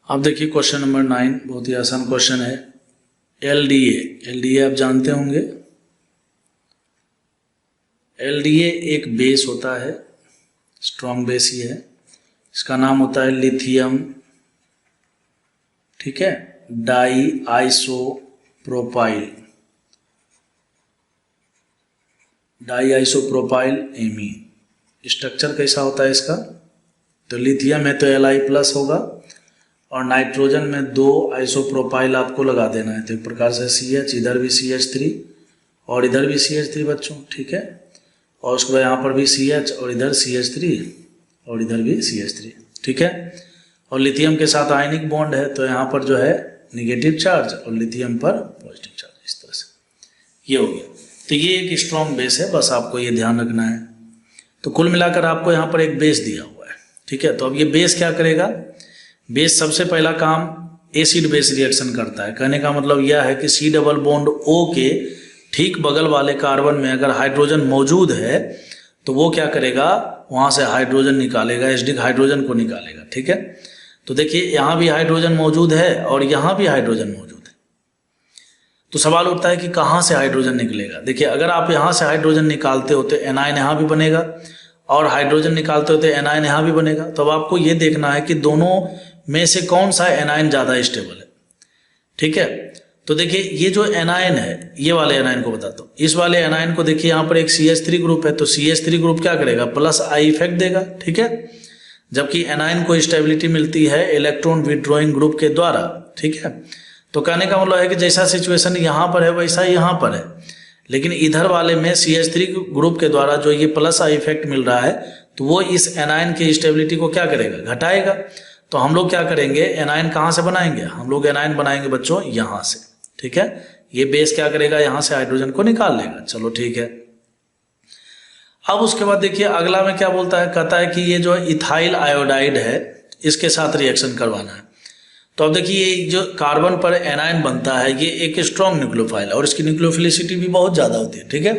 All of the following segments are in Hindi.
अब देखिए क्वेश्चन नंबर 9, बहुत ही आसान क्वेश्चन है। एलडीए आप जानते होंगे। एलडीए एक बेस होता है, स्ट्रॉन्ग बेस ही है। इसका नाम होता है लिथियम, ठीक है, डाई आइसोप्रोपाइल एमी। स्ट्रक्चर कैसा होता है इसका? तो लिथियम है तो Li+ होगा और नाइट्रोजन में 2 आइसोप्रोपाइल आपको लगा देना है। तो एक प्रकार से CH, इधर भी CH3 और इधर भी CH3 बच्चों, ठीक है। और उसके बाद यहाँ पर भी CH और इधर CH3 और इधर भी CH3, ठीक है। और लिथियम के साथ आयनिक बॉन्ड है तो यहाँ पर जो है निगेटिव चार्ज और लिथियम पर पॉजिटिव चार्ज, इस तरह से ये हो गया। तो ये एक स्ट्रॉन्ग बेस है, बस आपको ये ध्यान रखना है। तो कुल मिलाकर आपको यहाँ पर एक बेस दिया हुआ है, ठीक है। तो अब ये बेस क्या करेगा? बेस सबसे पहला काम एसिड बेस रिएक्शन करता है। कहने का मतलब यह है कि C डबल बॉन्ड O के ठीक बगल वाले कार्बन में अगर हाइड्रोजन मौजूद है तो वो क्या करेगा, वहाँ से हाइड्रोजन निकालेगा, एसिडिक हाइड्रोजन को निकालेगा, ठीक है। तो देखिए यहाँ भी हाइड्रोजन मौजूद है और यहाँ भी हाइड्रोजन मौजूद है। तो सवाल उठता है कि कहाँ से हाइड्रोजन निकलेगा। देखिए अगर आप यहाँ से हाइड्रोजन निकालते हो तो एनायन यहाँ भी बनेगा और हाइड्रोजन निकालते हो तो एनायन यहाँ भी बनेगा। तो अब आपको ये देखना है कि दोनों में से कौन सा एनायन ज़्यादा स्टेबल है, ठीक है। तो देखिए ये जो एनायन है, ये वाले एनायन को बताता हूँ। इस वाले एनायन को देखिए यहाँ पर एक CH3 ग्रुप है तो CH3 ग्रुप क्या करेगा, +I इफेक्ट देगा, ठीक है। जबकि एनायन को स्टेबिलिटी मिलती है इलेक्ट्रॉन विड्रॉइंग ग्रुप के द्वारा, ठीक है। तो कहने का मतलब है कि जैसा सिचुएशन यहाँ पर है वैसा ही यहाँ पर है, लेकिन इधर वाले में CH3 ग्रुप के द्वारा जो ये +I इफेक्ट मिल रहा है तो वो इस एनायन की स्टेबिलिटी को क्या करेगा, घटाएगा। तो हम लोग क्या करेंगे, एनायन कहाँ से बनाएंगे? हम लोग एनायन बनाएंगे बच्चों यहाँ से, ठीक है। ये बेस क्या करेगा, यहाँ से हाइड्रोजन को निकाल लेगा, चलो ठीक है। अब उसके बाद देखिए अगला में क्या बोलता है, कहता है कि ये जो इथाइल आयोडाइड है इसके साथ रिएक्शन करवाना है। तो अब देखिए ये जो कार्बन पर एनायन बनता है ये एक स्ट्रॉन्ग न्यूक्लियोफाइल है और इसकी न्यूक्लियोफिलिसिटी भी बहुत ज़्यादा होती है, ठीक है।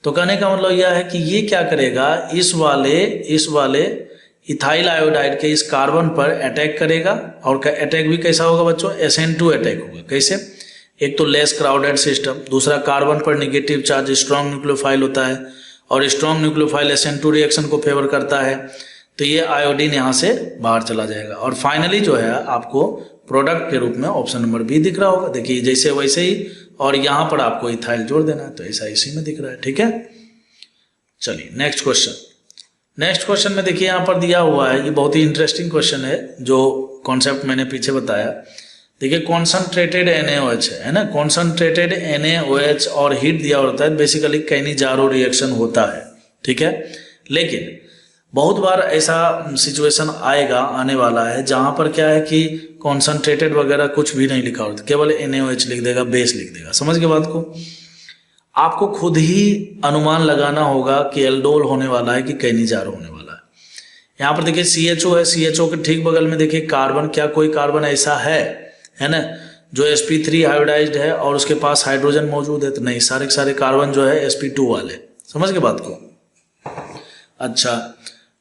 तो कहने का मतलब यह है कि ये क्या करेगा, इस वाले इथाइल आयोडाइड के इस कार्बन पर अटैक करेगा। और अटैक भी कैसा होगा बच्चों, SN2 अटैक होगा। कैसे? एक तो लेस क्राउडेड सिस्टम, दूसरा कार्बन पर निगेटिव चार्ज, स्ट्रॉन्ग न्यूक्लियोफाइल होता है और स्ट्रॉन्ग न्यूक्लियोफाइल SN2 रिएक्शन को फेवर करता है तो ये आयोडीन यहाँ से बाहर चला जाएगा। और फाइनली जो है आपको प्रोडक्ट के रूप में ऑप्शन नंबर B दिख रहा होगा। देखिए जैसे वैसे ही, और यहाँ पर आपको इथाइल जोड़ देना है तो ऐसा इसी में दिख रहा है, ठीक है। चलिए नेक्स्ट क्वेश्चन में देखिए यहाँ पर दिया हुआ है, ये बहुत ही इंटरेस्टिंग क्वेश्चन है जो कॉन्सेप्ट मैंने पीछे बताया। देखिए कॉन्सनट्रेटेड NaOH है ना, कॉन्सनट्रेटेड NaOH और हीट दिया होता है, बेसिकली कैनिजारो रिएक्शन होता है, ठीक है। लेकिन बहुत बार ऐसा सिचुएशन आने वाला है जहाँ पर क्या है कि कॉन्सनट्रेटेड वगैरह कुछ भी नहीं लिखा होता, केवल NaOH लिख देगा, बेस लिख देगा। समझ के बात को? आपको खुद ही अनुमान लगाना होगा कि एल्डोल होने वाला है कि कैनिजारो होने वाला है। यहाँ पर देखिए CHO है, CHO के ठीक बगल में देखिए कार्बन, क्या कोई कार्बन ऐसा है ना जो sp3 हाइब्रिडाइज्ड है और उसके पास हाइड्रोजन मौजूद है? तो नहीं, सारे के सारे कार्बन जो है sp2 वाले। समझ के बात को? अच्छा,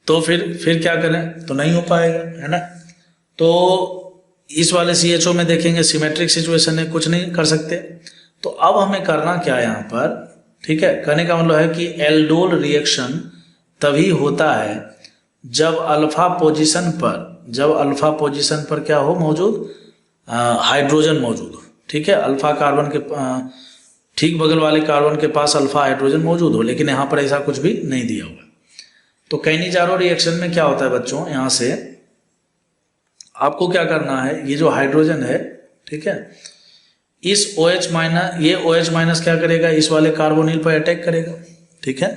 तो फिर क्या करें, तो नहीं हो पाएगा, है ना। तो इस वाले CHO में देखेंगे सिमेट्रिक सिचुएशन है, कुछ नहीं कर सकते। तो अब हमें करना क्या है यहाँ पर, ठीक है। कहने का मतलब है कि एल्डोल रिएक्शन तभी होता है जब अल्फा पोजीशन पर क्या हो मौजूद, हाइड्रोजन मौजूद हो, ठीक है। अल्फा कार्बन के ठीक बगल वाले कार्बन के पास अल्फा हाइड्रोजन मौजूद हो, लेकिन यहाँ पर ऐसा कुछ भी नहीं दिया हुआ। तो कैनिजारो रिएक्शन में क्या होता है बच्चों, यहाँ से आपको क्या करना है, ये जो हाइड्रोजन है, ठीक है, इस ये OH- क्या करेगा, इस वाले कार्बोनिल पर अटैक करेगा, ठीक है।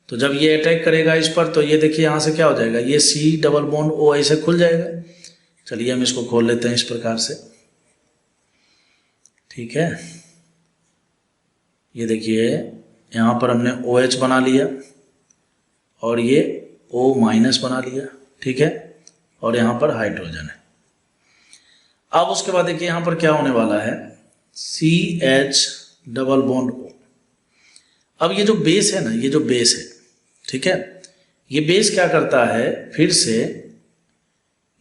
तो जब ये अटैक करेगा इस पर तो ये देखिए यहाँ से क्या हो जाएगा, ये C डबल बॉन्ड O ऐसे खुल जाएगा। चलिए हम इसको खोल लेते हैं इस प्रकार से, ठीक है। ये देखिए यहाँ पर हमने OH बना लिया और ये O- बना लिया, ठीक है। और यहाँ पर हाइड्रोजन है। अब उसके बाद देखिए यहाँ पर क्या होने वाला है, CH डबल बॉन्ड O। अब ये जो बेस है ना, ये जो बेस है, ठीक है, ये बेस क्या करता है, फिर से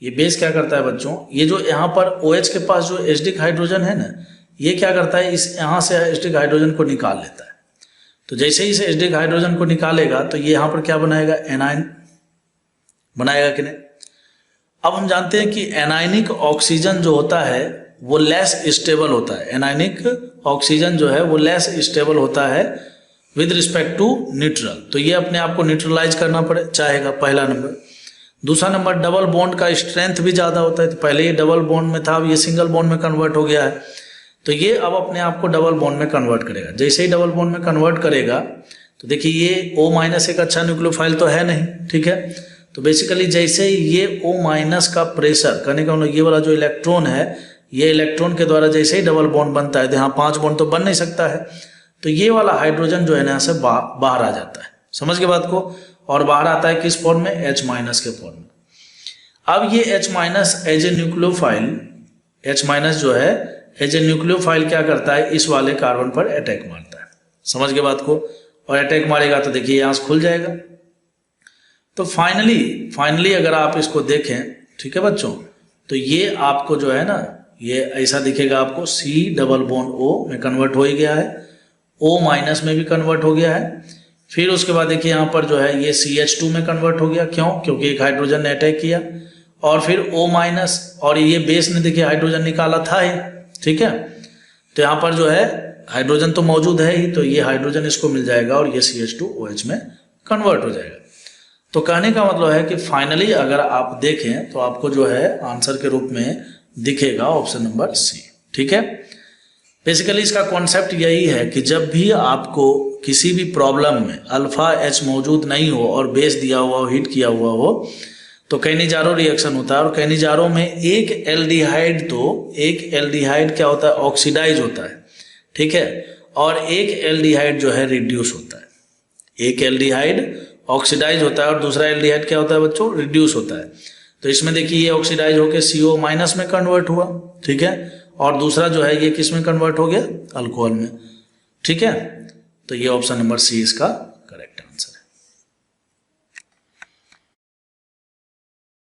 ये बेस क्या करता है बच्चों, ये जो यहाँ पर OH के पास जो एसिडिक हाइड्रोजन है ना, ये क्या करता है, इस यहाँ से एसिडिक हाइड्रोजन को निकाल लेता है। तो जैसे ही इस एसिडिक हाइड्रोजन को निकालेगा तो ये यहाँ पर क्या बनाएगा, एनायन बनाएगा कि नहीं। अब हम जानते हैं कि एनायनिक ऑक्सीजन जो होता है वो लेस स्टेबल होता है। एनायनिक ऑक्सीजन जो है वो लेस स्टेबल होता है विद रिस्पेक्ट टू न्यूट्रल, तो ये अपने आप को न्यूट्रलाइज करना पड़े चाहेगा, पहला नंबर। दूसरा नंबर, डबल बॉन्ड का स्ट्रेंथ भी ज़्यादा होता है। तो पहले ये डबल बॉन्ड में था, अब ये सिंगल बॉन्ड में कन्वर्ट हो गया है, तो ये अब अपने आप को डबल बॉन्ड में कन्वर्ट करेगा। जैसे ही डबल बॉन्ड में कन्वर्ट करेगा तो देखिए ये O- एक अच्छा न्यूक्लियोफाइल तो है नहीं, ठीक है। तो बेसिकली जैसे ही ये O- का प्रेशर करने का मतलब ये वाला जो इलेक्ट्रॉन है, ये इलेक्ट्रॉन के द्वारा जैसे ही डबल बॉन्ड बनता है, तो यहाँ 5 बॉन्ड तो बन नहीं सकता है, तो ये वाला हाइड्रोजन जो है ना यहाँ से बाहर आ जाता है। समझ के बात को। और बाहर आता है किस फॉर्म में, H- के फॉर्म में। अब ये H- as a nucleophile, H- जो है एज ए न्यूक्लियोफाइल क्या करता है, इस वाले कार्बन पर अटैक मारता है। समझ के बात को। और अटैक मारेगा तो देखिए यहाँ से खुल जाएगा। तो फाइनली अगर आप इसको देखें, ठीक है बच्चों, तो ये आपको जो है ना, ये ऐसा दिखेगा आपको, C+O में कन्वर्ट हो ही गया है, O- में भी कन्वर्ट हो गया है। फिर उसके बाद देखिए यहाँ पर जो है ये CH2 में कन्वर्ट हो गया। क्यों? क्योंकि एक हाइड्रोजन ने अटैक किया। और फिर O- और ये बेस ने देखिए हाइड्रोजन निकाला था ही, ठीक है। तो यहाँ पर जो है हाइड्रोजन तो मौजूद है ही, तो ये हाइड्रोजन इसको मिल जाएगा और ये CH2OH में कन्वर्ट हो जाएगा। तो कहने का मतलब है कि फाइनली अगर आप देखें तो आपको जो है आंसर के रूप में दिखेगा ऑप्शन नंबर C, ठीक है। बेसिकली इसका कॉन्सेप्ट यही है कि जब भी आपको किसी भी प्रॉब्लम में अल्फा H मौजूद नहीं हो और बेस दिया हुआ हो, हीट किया हुआ हो, तो कैनिजारो रिएक्शन होता है। और कैनिजारो में एक एल्डिहाइड क्या होता है, ऑक्सीडाइज होता है, ठीक है। और एक एल्डिहाइड जो है रिड्यूस होता है। एक एल्डिहाइड ऑक्सीडाइज होता है और दूसरा एल्डिहाइड क्या होता है बच्चों, रिड्यूस होता है। तो इसमें देखिए ये ऑक्सीडाइज होकर CO- में कन्वर्ट हुआ, ठीक है। और दूसरा जो है ये किस में कन्वर्ट हो गया, अल्कोहल में, ठीक है। तो ये ऑप्शन नंबर C इसका